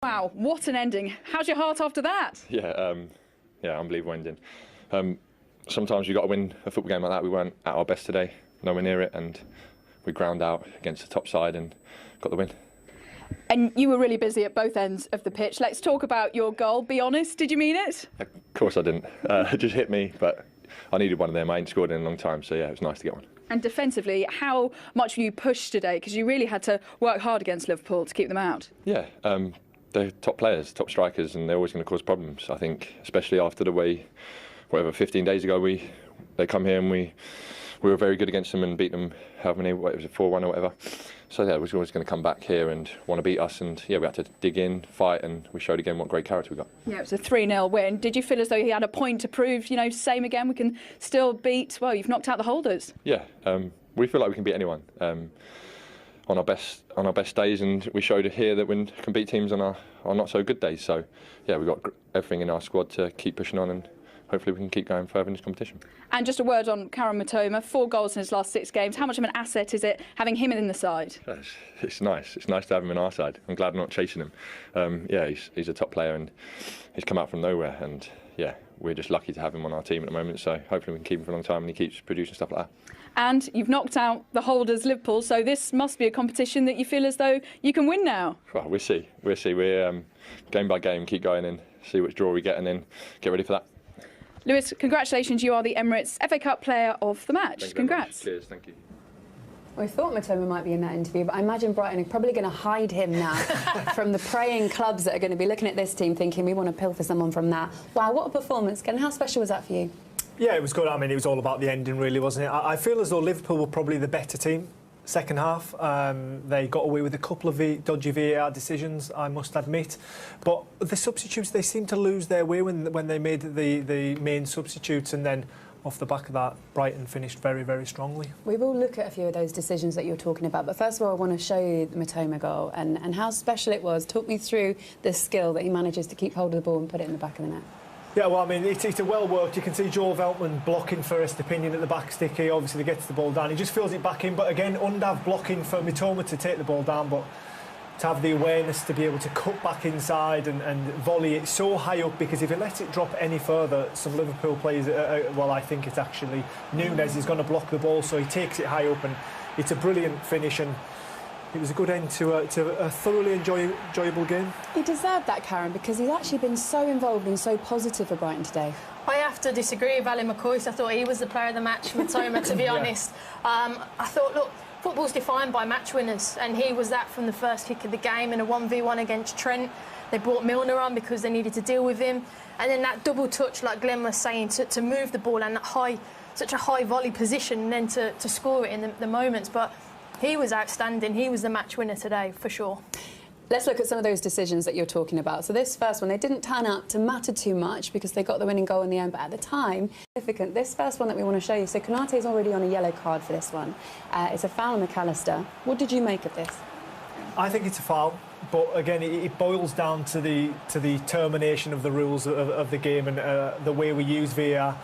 Wow, what an ending. How's your heart after that? Yeah, unbelievable ending. Sometimes you've got to win a football game like that. We weren't at our best today, nowhere near it, and we ground out against the top side and got the win. And you were really busy at both ends of the pitch. Let's talk about your goal. Be honest, did you mean it? Of course I didn't. It just hit me, but I needed one of them. I ain't scored in a long time, so yeah, it was nice to get one. And defensively, how much were you pushed today? Because you really had to work hard against Liverpool to keep them out. Yeah, they're top players, top strikers, and they're always going to cause problems. I think, especially after the way, 15 days ago, they come here and we were very good against them and beat them. How many? What was it, 4-1 or whatever? So yeah, we was always going to come back here and want to beat us. And yeah, we had to dig in, fight, and we showed again what great character we got. Yeah, it was a 3-0 win. Did you feel as though he had a point to prove? You know, same again. We can still beat. Well, you've knocked out the holders. Yeah, we feel like we can beat anyone. On our best days, and we showed here that we can beat teams on our not so good days. So yeah, we've got everything in our squad to keep pushing on, and hopefully we can keep going further in this competition. And just a word on Karan Matoma, 4 goals in his last 6 games. How much of an asset is it having him in the side? It's nice. It's nice to have him in our side. I'm glad I'm not chasing him. Yeah, he's a top player and he's come out from nowhere, and yeah, we're just lucky to have him on our team at the moment. So hopefully we can keep him for a long time and he keeps producing stuff like that. And you've knocked out the holders, Liverpool, so this must be a competition that you feel as though you can win now. Well, we'll see. We're game by game, keep going in, see which draw we get, and then get ready for that. Lewis, congratulations. You are the Emirates FA Cup Player of the Match. Congrats. Cheers, thank you. Well, I thought Matoma might be in that interview, but I imagine Brighton are probably going to hide him now from the preying clubs that are going to be looking at this team thinking we want to pilfer someone from that. Wow, what a performance. Ken, how special was that for you? Yeah, it was good. I mean, it was all about the ending, really, wasn't it? I feel as though Liverpool were probably the better team second half. They got away with a couple of dodgy VAR decisions, I must admit. But the substitutes, they seemed to lose their way when they made the main substitutes, and then off the back of that, Brighton finished very, very strongly. We will look at a few of those decisions that you're talking about, but first of all, I want to show you the Matoma goal and how special it was. Talk me through the skill that he manages to keep hold of the ball and put it in the back of the net. Yeah, well, I mean, it's a well-worked. You can see Joel Veltman blocking for Estepinian at the back stick. He obviously gets the ball down. He just fills it back in. But again, Undav blocking for Mitoma to take the ball down, but to have the awareness to be able to cut back inside and volley it so high up, because if he lets it drop any further, some Liverpool players, well, I think it's actually Nunes is going to block the ball, so he takes it high up, and it's a brilliant finish. And it was a good end to a thoroughly enjoyable game. He deserved that, Karen, because he's actually been so involved and so positive for Brighton today. I have to disagree with Ali McCoy. I thought he was the player of the match, Matoma, to be honest. I thought, look, football's defined by match winners, and he was that from the first kick of the game in a 1v1 against Trent. They brought Milner on because they needed to deal with him. And then that double touch, like Glenn was saying, to move the ball and that such a high volley position, and then to score it in the moments. But he was outstanding. He was the match winner today, for sure. Let's look at some of those decisions that you're talking about. So this first one, they didn't turn out to matter too much because they got the winning goal in the end, but at the time, significant. This first one that we want to show you, so Konate's already on a yellow card for this one. It's a foul on McAllister. What did you make of this? I think it's a foul, but again, it boils down to the termination of the rules of the game and the way we use VAR.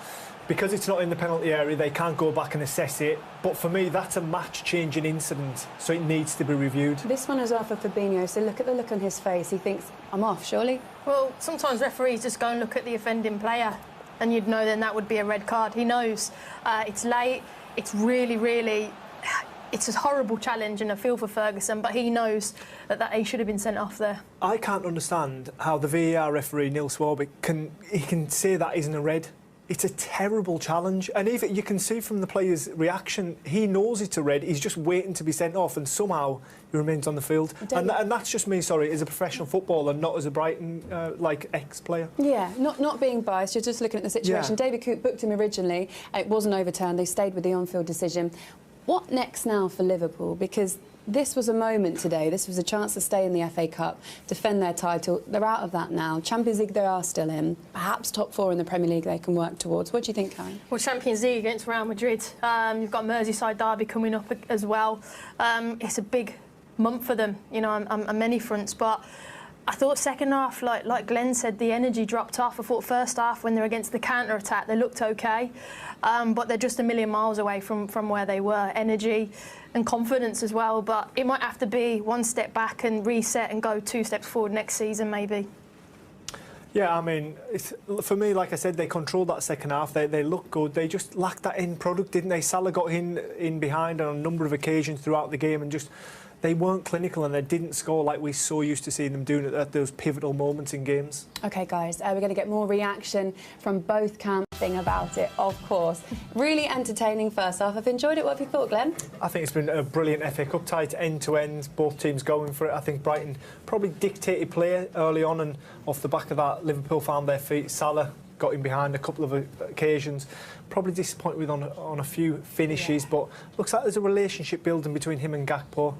Because it's not in the penalty area, they can't go back and assess it. But for me, that's a match-changing incident, so it needs to be reviewed. This one is off for Fabinho, so look at the look on his face. He thinks, I'm off, surely? Well, sometimes referees just go and look at the offending player, and you'd know then that would be a red card. He knows it's late, it's really... It's a horrible challenge, and I feel for Ferguson, but he knows that he should have been sent off there. I can't understand how the VAR referee, Neil Swarbrick, can say that isn't a red. It's a terrible challenge, and even you can see from the player's reaction, he knows it's a red, he's just waiting to be sent off, and somehow he remains on the field. And that's just me, sorry, as a professional footballer, not as a Brighton, ex-player. Yeah, not being biased, you're just looking at the situation. Yeah. David Coote booked him originally, it wasn't overturned, they stayed with the on-field decision. What next now for Liverpool? Because this was a moment today. This was a chance to stay in the FA Cup, defend their title. They're out of that now. Champions League they are still in. Perhaps top 4 in the Premier League they can work towards. What do you think, Karen? Well, Champions League against Real Madrid. You've got Merseyside derby coming up as well. It's a big month for them, you know, on many fronts. But I thought second half, like Glenn said, the energy dropped off. I thought first half, when they're against the counter-attack, they looked okay. But they're just a million miles away from where they were. Energy and confidence as well. But it might have to be one step back and reset and go 2 steps forward next season, maybe. Yeah, I mean, for me, like I said, they controlled that second half. They looked good. They just lacked that end product, didn't they? Salah got in behind on a number of occasions throughout the game, and just they weren't clinical, and they didn't score like we're so used to seeing them doing at those pivotal moments in games. OK, guys, we're going to get more reaction from both camps about it, of course. Really entertaining first half. I've enjoyed it. What have you thought, Glenn? I think it's been a brilliant FA Cup tie, end-to-end, both teams going for it. I think Brighton probably dictated play early on, and off the back of that, Liverpool found their feet. Salah got in behind a couple of occasions. Probably disappointed with on a few finishes, but looks like there's a relationship building between him and Gakpo.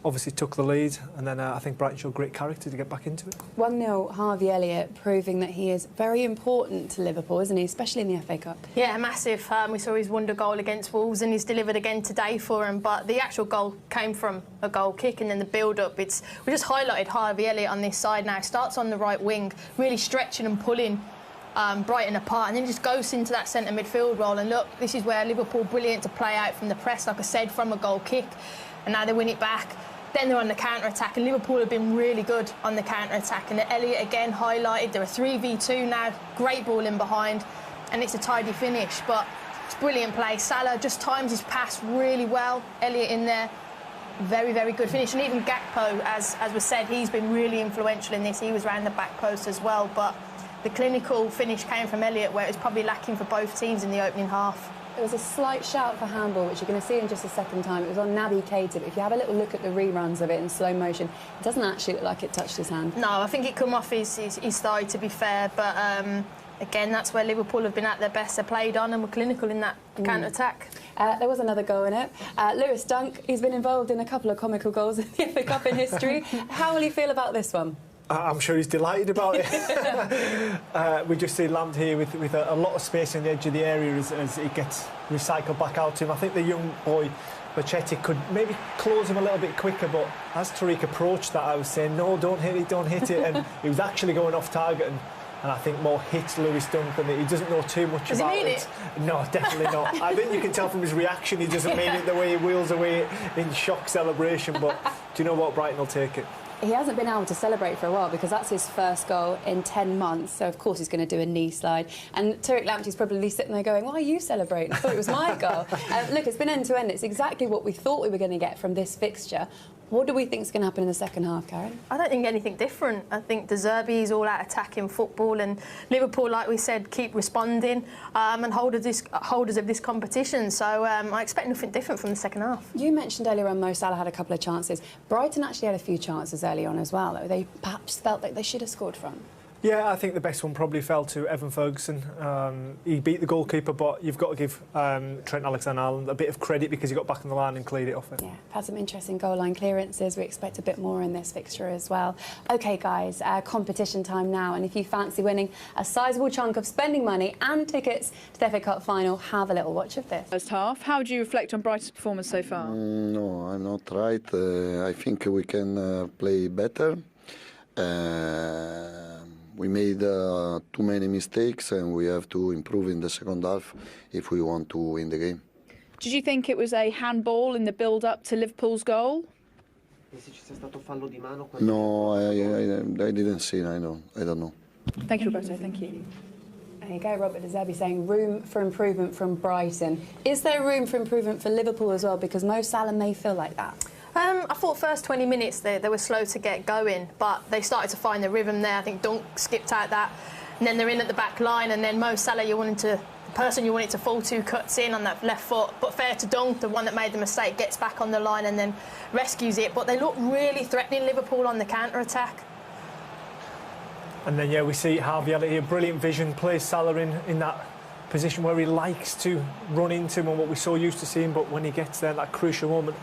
Obviously took the lead, and then I think Brighton showed great character to get back into it. 1-0, Harvey Elliott proving that he is very important to Liverpool, isn't he, especially in the FA Cup? Yeah, massive. We saw his wonder goal against Wolves, and he's delivered again today for him, but the actual goal came from a goal kick, and then the build-up. We just highlighted Harvey Elliott on this side now. Starts on the right wing, really stretching and pulling Brighton apart, and then just goes into that centre midfield role. And look, this is where Liverpool brilliant to play out from the press, like I said, from a goal kick, and now they win it back. Then they're on the counter-attack, and Liverpool have been really good on the counter-attack. And Elliott again highlighted, they're a 3v2 now, great ball in behind, and it's a tidy finish, but it's brilliant play. Salah just times his pass really well. Elliott in there, very, very good finish. And even Gakpo, as was said, he's been really influential in this. He was around the back post as well, but the clinical finish came from Elliott, where it was probably lacking for both teams in the opening half. There was a slight shout for handball, which you're going to see in just a second time. It was on Naby Keita, but if you have a little look at the reruns of it in slow motion, it doesn't actually look like it touched his hand. No, I think it come off his thigh, to be fair, but again, that's where Liverpool have been at their best. They played on and were clinical in that counter-attack. There was another goal in it. Lewis Dunk, he's been involved in a couple of comical goals in the FA Cup in history. How will he feel about this one? I'm sure he's delighted about it. We just see Lamb here with a lot of space in the edge of the area as it gets recycled back out to him. I think the young boy, Bachetti, could maybe close him a little bit quicker, but as Tariq approached that, I was saying, no, don't hit it, and he was actually going off target, and I think more hits Lewis Dunk than he doesn't know too much about it. No, definitely not. I think you can tell from his reaction he doesn't mean it, the way he wheels away in shock celebration, but do you know what? Brighton will take it. He hasn't been able to celebrate for a while because that's his first goal in 10 months, so of course he's going to do a knee slide. And Tariq Lamptey's probably sitting there going, why are you celebrating? I thought it was my goal. Look, it's been end-to-end. It's exactly what we thought we were going to get from this fixture. What do we think is going to happen in the second half, Karen? I don't think anything different. I think De Zerbi's all out attacking football, and Liverpool, like we said, keep responding and holders of this competition. So I expect nothing different from the second half. You mentioned earlier on Mo Salah had a couple of chances. Brighton actually had a few chances early on as well, though. They perhaps felt like they should have scored from. Yeah, I think the best one probably fell to Evan Ferguson. He beat the goalkeeper, but you've got to give Trent Alexander-Arnold a bit of credit because he got back on the line and cleared it off it. Yeah, had some interesting goal line clearances. We expect a bit more in this fixture as well. OK, guys, competition time now. And if you fancy winning a sizable chunk of spending money and tickets to the FA Cup final, have a little watch of this. First half, how do you reflect on Brighton's performance so far? No, I'm not right. I think we can play better. We made too many mistakes, and we have to improve in the second half if we want to win the game. Did you think it was a handball in the build-up to Liverpool's goal? No, I didn't see it. I don't know. Thank you, Roberto. Thank you. There you go, Robert De Zerbi saying room for improvement from Brighton. Is there room for improvement for Liverpool as well? Because Mo Salah may feel like that. I thought first 20 minutes they were slow to get going, but they started to find the rhythm there. I think Dunk skipped out that, and then they're in at the back line, and then Mo Salah, the person you wanted to fall to cuts in on that left foot, but fair to Dunk, the one that made the mistake, gets back on the line and then rescues it. But they look really threatening Liverpool on the counter-attack. And then, yeah, we see Harvey Elliott here, brilliant vision, plays Salah in that position where he likes to run into him and what we're so used to seeing, but when he gets there, that crucial moment,